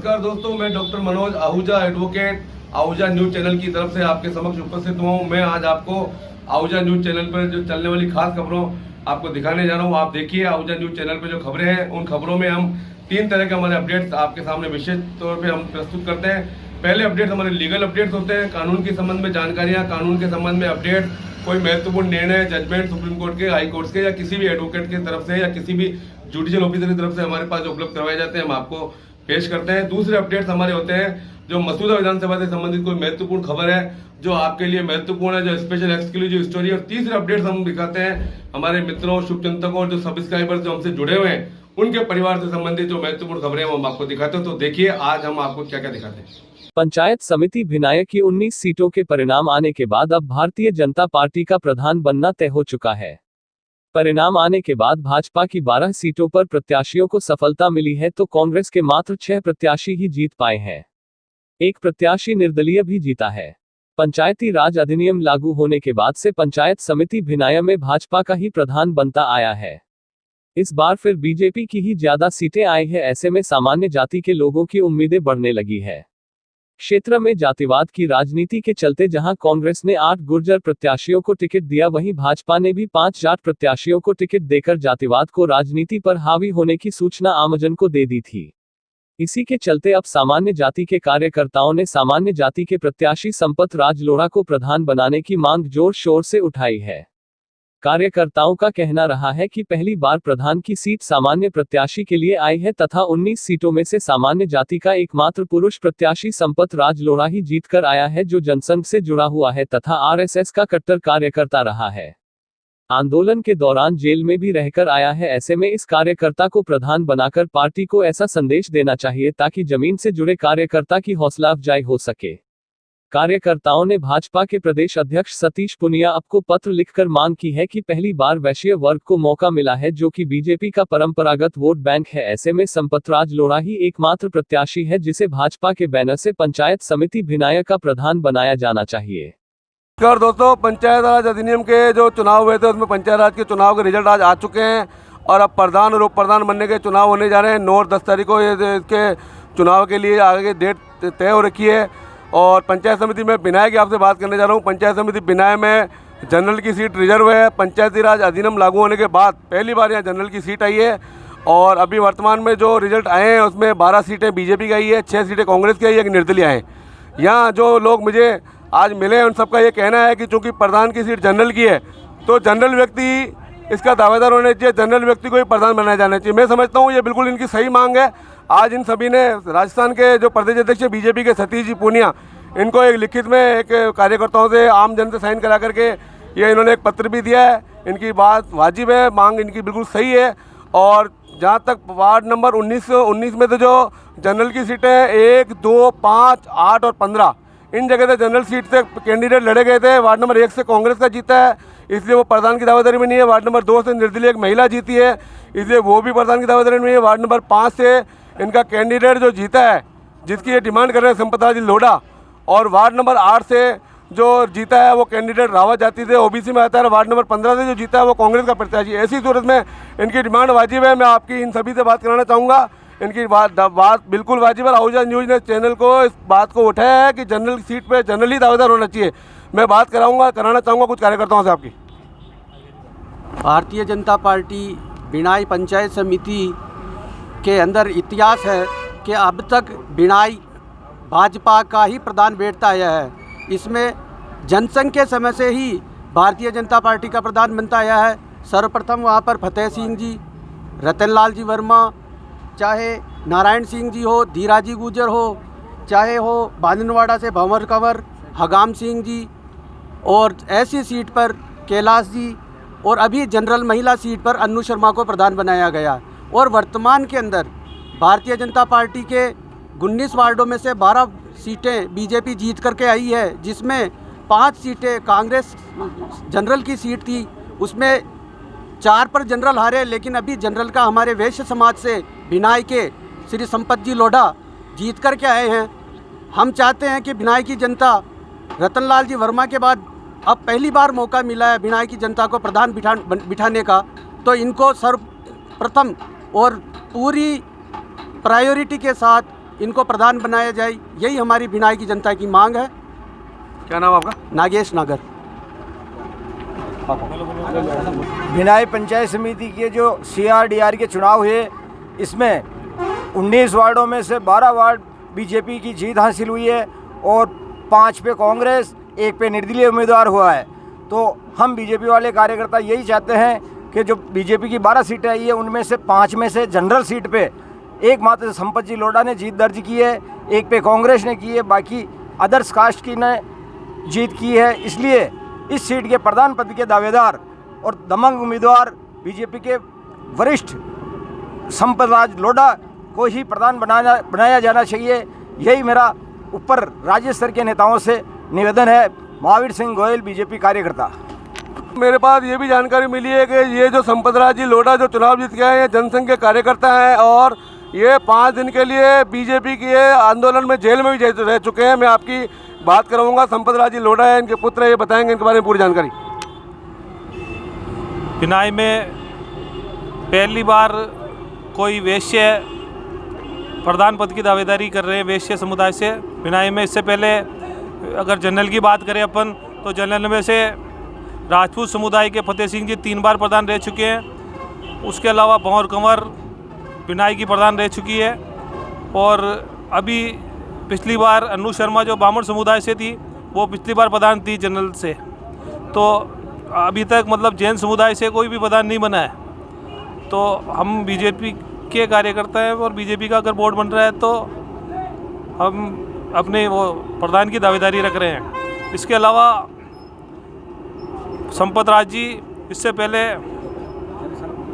नमस्कार दोस्तों, मैं doctor Manoj Ahuja advocate Ahuja news channel की तरफ से आपके समक्ष उपस्थित हुआ हूँ। मैं आज आपको आहूजा न्यूज चैनल पर जो चलने वाली खास खबरों आपको दिखाने जा रहा हूँ। आप देखिए, आहूजा न्यूज चैनल पर जो खबरें हैं, उन खबरों में हम 3 तरह के हमारे अपडेट्स आपके सामने विशेष तौर पर हम प्रस्तुत करते हैं। पहले अपडेट हमारे लीगल अपडेट्स होते हैं, कानून के संबंध में जानकारियाँ, कानून के संबंध में अपडेट, कोई महत्वपूर्ण निर्णय, जजमेंट सुप्रीम कोर्ट के, हाई कोर्ट के या किसी भी एडवोकेट की तरफ से या किसी भी जुडिशियल ऑफिसर की तरफ से हमारे पास जो उपलब्ध करवाए जाते हैं, हम आपको पेश करते हैं। दूसरे अपडेट्स हमारे होते हैं जो मसूदा विधानसभा से संबंधित कोई महत्वपूर्ण खबर है जो आपके लिए महत्वपूर्ण है, जो स्पेशल एक्सक्लूसिव स्टोरी। और तीसरे अपडेट्स हम दिखाते हैं हमारे मित्रों, शुभचिंतकों और जो सब्सक्राइबर्स जो हमसे जुड़े हुए हैं, उनके परिवार से संबंधित जो महत्वपूर्ण खबरें हम आपको दिखाते हैं। तो देखिए आज हम आपको क्या क्या दिखाते हैं। पंचायत समिति भिनाय की 19 सीटों के परिणाम आने के बाद अब भारतीय जनता पार्टी का प्रधान बनना तय हो चुका है। परिणाम आने के बाद भाजपा की 12 सीटों पर प्रत्याशियों को सफलता मिली है, तो कांग्रेस के मात्र 6 प्रत्याशी ही जीत पाए हैं। एक प्रत्याशी निर्दलीय भी जीता है। पंचायती राज अधिनियम लागू होने के बाद से पंचायत समिति भिनाय में भाजपा का ही प्रधान बनता आया है। इस बार फिर बीजेपी की ही ज्यादा सीटें आई है। ऐसे में सामान्य जाति के लोगों की उम्मीदें बढ़ने लगी है। क्षेत्र में जातिवाद की राजनीति के चलते जहां कांग्रेस ने 8 गुर्जर प्रत्याशियों को टिकट दिया, वहीं भाजपा ने भी 5 जाट प्रत्याशियों को टिकट देकर जातिवाद को राजनीति पर हावी होने की सूचना आमजन को दे दी थी। इसी के चलते अब सामान्य जाति के कार्यकर्ताओं ने सामान्य जाति के प्रत्याशी संपत राज लोढ़ा को प्रधान बनाने की मांग जोर शोर से उठाई है। कार्यकर्ताओं का कहना रहा है कि पहली बार प्रधान की सीट सामान्य प्रत्याशी के लिए आई है तथा 19 सीटों में से सामान्य जाति का एकमात्र पुरुष प्रत्याशी संपत राज लोढ़ा ही जीतकर आया है, जो जनसंघ से जुड़ा हुआ है तथा आरएसएस का कट्टर कार्यकर्ता रहा है। आंदोलन के दौरान जेल में भी रहकर आया है। ऐसे में इस कार्यकर्ता को प्रधान बनाकर पार्टी को ऐसा संदेश देना चाहिए ताकि जमीन से जुड़े कार्यकर्ता की हौसला अफजाई हो सके। कार्यकर्ताओं ने भाजपा के प्रदेश अध्यक्ष सतीश पुनिया को पत्र लिखकर मांग की है कि पहली बार वैश्य वर्ग को मौका मिला है, जो कि बीजेपी का परंपरागत वोट बैंक है। ऐसे में संपत राज लोढ़ा ही एकमात्र प्रत्याशी है जिसे भाजपा के बैनर से पंचायत समिति भिनाय का प्रधान बनाया जाना चाहिए। नमस्कार दोस्तों, पंचायत राज अधिनियम के जो चुनाव हुए थे उसमें पंचायत राज के चुनाव के रिजल्ट आज आ चुके हैं और अब प्रधान और उप प्रधान बनने के चुनाव होने जा रहे हैं। 9 और 10 तारीख को इसके चुनाव के लिए आगे डेट तय हो रखी है। और पंचायत समिति में भिनाय की आपसे बात करने जा रहा हूँ। पंचायत समिति भिनाय में जनरल की सीट रिजर्व है। पंचायती राज अधिनियम लागू होने के बाद पहली बार यहाँ जनरल की सीट आई है और अभी वर्तमान में जो रिजल्ट आए हैं उसमें 12 सीटें बीजेपी की आई है, 6 सीटें कांग्रेस की आई है, एक निर्दलीय हैं। यहाँ जो लोग मुझे आज मिले हैं उन सबका ये कहना है कि चूँकि प्रधान की सीट जनरल की है तो जनरल व्यक्ति इसका दावेदार होना चाहिए, जनरल व्यक्ति को ही प्रधान बनाया जाना चाहिए। मैं समझता हूँ ये बिल्कुल इनकी सही मांग है। आज इन सभी ने राजस्थान के जो प्रदेश अध्यक्ष बीजेपी के सतीश जी पूनिया, इनको एक लिखित में एक कार्यकर्ताओं से आम जन से साइन करा करके ये इन्होंने एक पत्र भी दिया है। इनकी बात वाजिब है, मांग इनकी बिल्कुल सही है। और जहाँ तक वार्ड नंबर 19 में तो जो जनरल की सीटें 1, 2, 5, 8 और 15 इन जगह से जनरल सीट से कैंडिडेट लड़े गए थे। वार्ड नंबर 1 से कांग्रेस का जीता है, इसलिए वो प्रधान की दावेदारी में नहीं है। वार्ड नंबर 2 से निर्दलीय एक महिला जीती है, इसलिए वो भी प्रधान की दावेदारी में नहीं है। वार्ड नंबर 5 से इनका कैंडिडेट जो जीता है, जिसकी ये डिमांड कर रहे हैं संपत राज लोढ़ा, और वार्ड नंबर 8 से जो जीता है वो कैंडिडेट रावत जाति से ओबीसी में आता है। वार्ड नंबर 15 से जो जीता है वो कांग्रेस का प्रत्याशी। ऐसी सूरत में इनकी डिमांड वाजिब है। मैं आपकी इन सभी से बात कराना चाहूँगा, इनकी बात बिल्कुल वाजिब है। आहूजा न्यूज़ ने चैनल को इस बात को उठाया है कि जनरल सीट पे जनरली दावेदार होना चाहिए। मैं बात कराना चाहूँगा कुछ कार्यकर्ताओं से आपकी। भारतीय जनता पार्टी भिनाई पंचायत समिति के अंदर इतिहास है कि अब तक भिनाई भाजपा का ही प्रधान बैठता आया है। इसमें जनसंघ के समय से ही भारतीय जनता पार्टी का प्रधान बनता आया है। सर्वप्रथम वहाँ पर फतेह सिंह जी, रतनलाल जी वर्मा, चाहे नारायण सिंह जी हो, धीराजी गुजर हो, चाहे हो बांदनवाड़ा से भंवर कंवर, हगाम सिंह जी, और ऐसी सीट पर कैलाश जी, और अभी जनरल महिला सीट पर अन्नू शर्मा को प्रधान बनाया गया। और वर्तमान के अंदर भारतीय जनता पार्टी के 19 वार्डों में से 12 सीटें बीजेपी जीत करके आई है, जिसमें 5 सीटें कांग्रेस जनरल की सीट थी, उसमें 4 पर जनरल हारे। लेकिन अभी जनरल का हमारे वैश्य समाज से भिनाई के श्री संपत जी लोढ़ा जीत करके आए हैं। हम चाहते हैं कि भिनाई की जनता रतनलाल जी वर्मा के बाद अब पहली बार मौका मिला है भिनाई की जनता को प्रधान बिठाने का, तो इनको सर्वप्रथम और पूरी प्रायोरिटी के साथ इनको प्रधान बनाया जाए, यही हमारी भिनाई की जनता की मांग है। क्या नाम आपका? नागेश नागर। भिनाई पंचायत समिति के जो CRDR के चुनाव हुए, इसमें 19 वार्डों में से 12 वार्ड बीजेपी की जीत हासिल हुई है और 5 पे कांग्रेस, 1 पे निर्दलीय उम्मीदवार हुआ है। तो हम बीजेपी वाले कार्यकर्ता यही चाहते हैं कि जो बीजेपी की 12 सीटें आई है, उनमें से 5 में से जनरल सीट पे एकमात्र संपत जी लोढ़ा ने जीत दर्ज की है, 1 पे कांग्रेस ने की है, बाकी अदर्स कास्ट की ने जीत की है। इसलिए इस सीट के प्रधान पद के दावेदार और दमंग उम्मीदवार बीजेपी के वरिष्ठ संपत राज लोढ़ा को ही प्रधान बनाया जाना चाहिए। यही मेरा ऊपर राज्य स्तर के नेताओं से निवेदन है। महावीर सिंह गोयल, बीजेपी कार्यकर्ता। मेरे पास ये भी जानकारी मिली है कि ये जो संपत राज जी लोढ़ा जो चुनाव जीत गए हैं, ये जनसंघ के कार्यकर्ता हैं और ये 5 दिन के लिए बीजेपी के आंदोलन में जेल में भी रह चुके हैं। मैं आपकी बात कराऊंगा, संपत राज जी लोढ़ा है, इनके पुत्र, ये बताएंगे इनके बारे में पूरी जानकारी। भिनाई में पहली बार कोई वैश्य प्रधान पद की दावेदारी कर रहे हैं वैश्य समुदाय से भिनाई में। इससे पहले अगर जनरल की बात करें अपन, तो जनरल में से राजपूत समुदाय के फतेह सिंह जी 3 बार प्रधान रह चुके हैं। उसके अलावा भंवर कंवर भिनाई की प्रधान रह चुकी है और अभी पिछली बार अनु शर्मा जो ब्राह्मण समुदाय से थी, वो पिछली बार प्रधान थी जनरल से। तो अभी तक मतलब जैन समुदाय से कोई भी प्रधान नहीं बना है। तो हम बीजेपी के कार्यकर्ता हैं और बीजेपी का अगर बोर्ड बन रहा है तो हम अपने वो प्रधान की दावेदारी रख रहे हैं। इसके अलावा संपत राज जी इससे पहले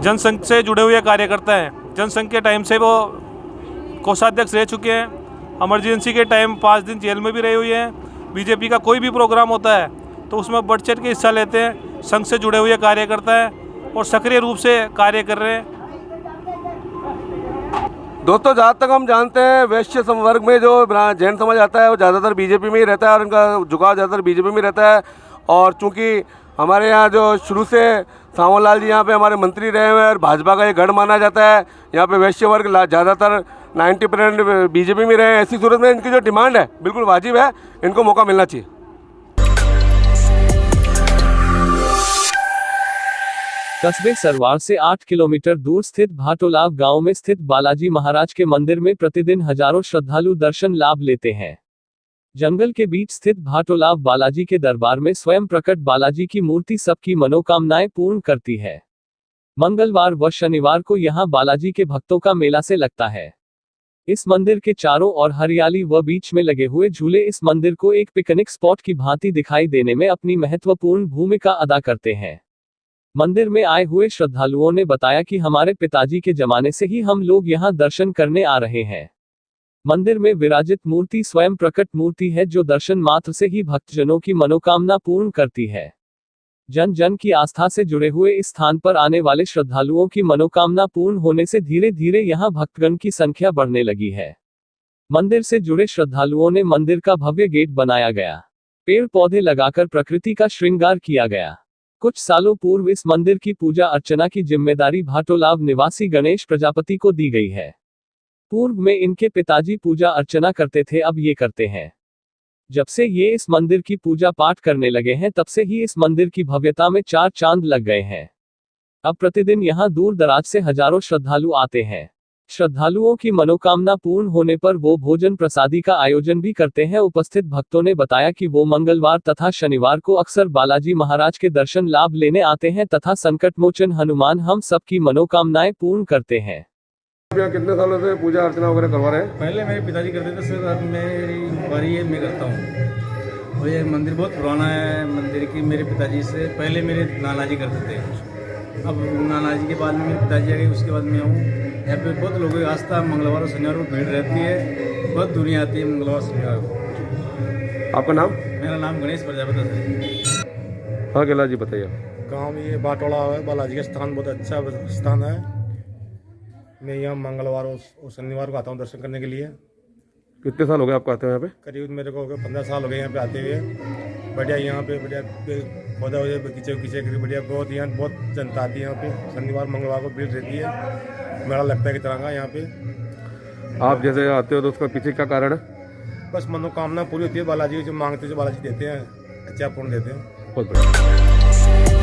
जनसंघ से जुड़े हुए कार्यकर्ता हैं। जनसंघ के टाइम से वो कोषाध्यक्ष रह चुके हैं। इमरजेंसी के टाइम 5 दिन जेल में भी रहे हुए हैं। बीजेपी का कोई भी प्रोग्राम होता है तो उसमें बढ़ चढ़ के हिस्सा लेते हैं। संघ से जुड़े हुए कार्यकर्ता हैं और सक्रिय रूप से कार्य कर रहे हैं। दोस्तों, जहाँ तक हम जानते हैं, वैश्य वर्ग में जो जैन समाज आता है वो ज़्यादातर बीजेपी में ही रहता है और इनका झुकाव ज़्यादातर बीजेपी में रहता है। और चूँकि हमारे यहाँ जो शुरू से सावन लाल जी यहाँ पे हमारे मंत्री रहे हुए हैं और भाजपा का ये गढ़ माना जाता है, यहाँ पे वैश्य वर्ग ज़्यादातर 90% बीजेपी में रहे हैं। ऐसी सूरत में इनकी जो डिमांड है बिल्कुल वाजिब है, इनको मौका मिलना चाहिए। कस्बे सरवार से 8 किलोमीटर दूर स्थित भाटोलाव गांव में स्थित बालाजी महाराज के मंदिर में प्रतिदिन हजारों श्रद्धालु दर्शन लाभ लेते हैं। जंगल के बीच स्थित भाटोलाव बालाजी के दरबार में स्वयं प्रकट बालाजी की मूर्ति सबकी मनोकामनाएं पूर्ण करती है। मंगलवार व शनिवार को यहां बालाजी के भक्तों का मेला से लगता है। इस मंदिर के चारों ओर हरियाली व बीच में लगे हुए झूले इस मंदिर को एक पिकनिक स्पॉट की भांति दिखाई देने में अपनी महत्वपूर्ण भूमिका अदा करते हैं। मंदिर में आए हुए श्रद्धालुओं ने बताया कि हमारे पिताजी के जमाने से ही हम लोग यहां दर्शन करने आ रहे हैं। मंदिर में विराजित मूर्ति स्वयं प्रकट मूर्ति है जो दर्शन मात्र से ही भक्तजनों की मनोकामना पूर्ण करती है। जन जन की आस्था से जुड़े हुए इस स्थान पर आने वाले श्रद्धालुओं की मनोकामना पूर्ण होने से धीरे धीरे यहां भक्तगण की संख्या बढ़ने लगी है। मंदिर से जुड़े श्रद्धालुओं ने मंदिर का भव्य गेट बनाया गया, पेड़ पौधे लगाकर प्रकृति का श्रृंगार किया गया। कुछ सालों पूर्व इस मंदिर की पूजा अर्चना की जिम्मेदारी भाटोलाव निवासी गणेश प्रजापति को दी गई है। पूर्व में इनके पिताजी पूजा अर्चना करते थे, अब ये करते हैं। जब से ये इस मंदिर की पूजा पाठ करने लगे हैं तब से ही इस मंदिर की भव्यता में 4 चांद लग गए हैं। अब प्रतिदिन यहाँ दूर दराज से हजारों श्रद्धालु आते हैं। श्रद्धालुओं की मनोकामना पूर्ण होने पर वो भोजन प्रसादी का आयोजन भी करते हैं। उपस्थित भक्तों ने बताया कि वो मंगलवार तथा शनिवार को अक्सर बालाजी महाराज के दर्शन लाभ लेने आते हैं तथा संकट मोचन हनुमान हम सबकी मनोकामनाएं पूर्ण करते हैं। यहाँ कितने सालों से पूजा अर्चना वगैरह करवा रहे हैं? पहले मेरे पिताजी करते थे सर, अब मेरी बारी है, मैं करता हूँ। और ये मंदिर बहुत पुराना है। मंदिर की मेरे पिताजी से पहले मेरे नाना जी करते थे। अब नाना जी के बाद में मेरे पिताजी आ गए, उसके बाद मैं हूँ। यहाँ पे बहुत लोगों की आस्था, मंगलवार और शनिवार को भीड़ रहती है, बहुत दुनिया आती है मंगलवार शनिवार को। आपका नाम? मेरा नाम गणेश प्रजापति है। हाँ गिला जी बताइए। गाँव में ये बाटोला है, बालाजी का स्थान बहुत अच्छा स्थान है। मैं यहाँ मंगलवार और शनिवार को आता हूँ दर्शन करने के लिए। कितने साल हो गए आपको आते हुए यहाँ पे? करीब मेरे को 15 साल हो गए यहाँ पे आते हुए। बढ़िया यहाँ पे बढ़िया पौधा हो जाए, बगीचे बगीचे करीब बढ़िया, बहुत यहाँ बहुत जनता आती है यहाँ पे। शनिवार मंगलवार को भीड़ रहती है, मेला लगता है की तरह का यहाँ पे। आप जैसे आते हो तो उसका पीछे क्या कारण है? बस मनोकामना पूरी होती है, बालाजी जो मांगते हैं जो बालाजी देते हैं, अच्छा पूर्ण देते हैं। बहुत बढ़िया।